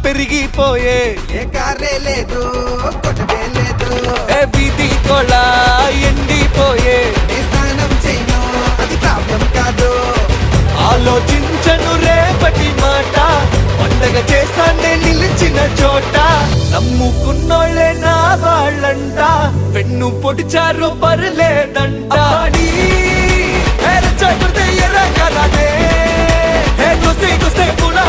పెరిగిపోయే ఏ కారే లేదు కొట్టవే లేదు ఏ వీధి కొళ ఎండిపోయే ఏ స్నానం చేయను అది ప్రాబ్లం కాదు ఆలోచించను రేపటి మాట పండగ చేస్తానే నిలిచిన చోట నమ్ముకున్నోళ్ళే నా వాళ్ళంట వెన్ను పొడిచారు పర్లేదంట ఎర్ర గుస్తే కులా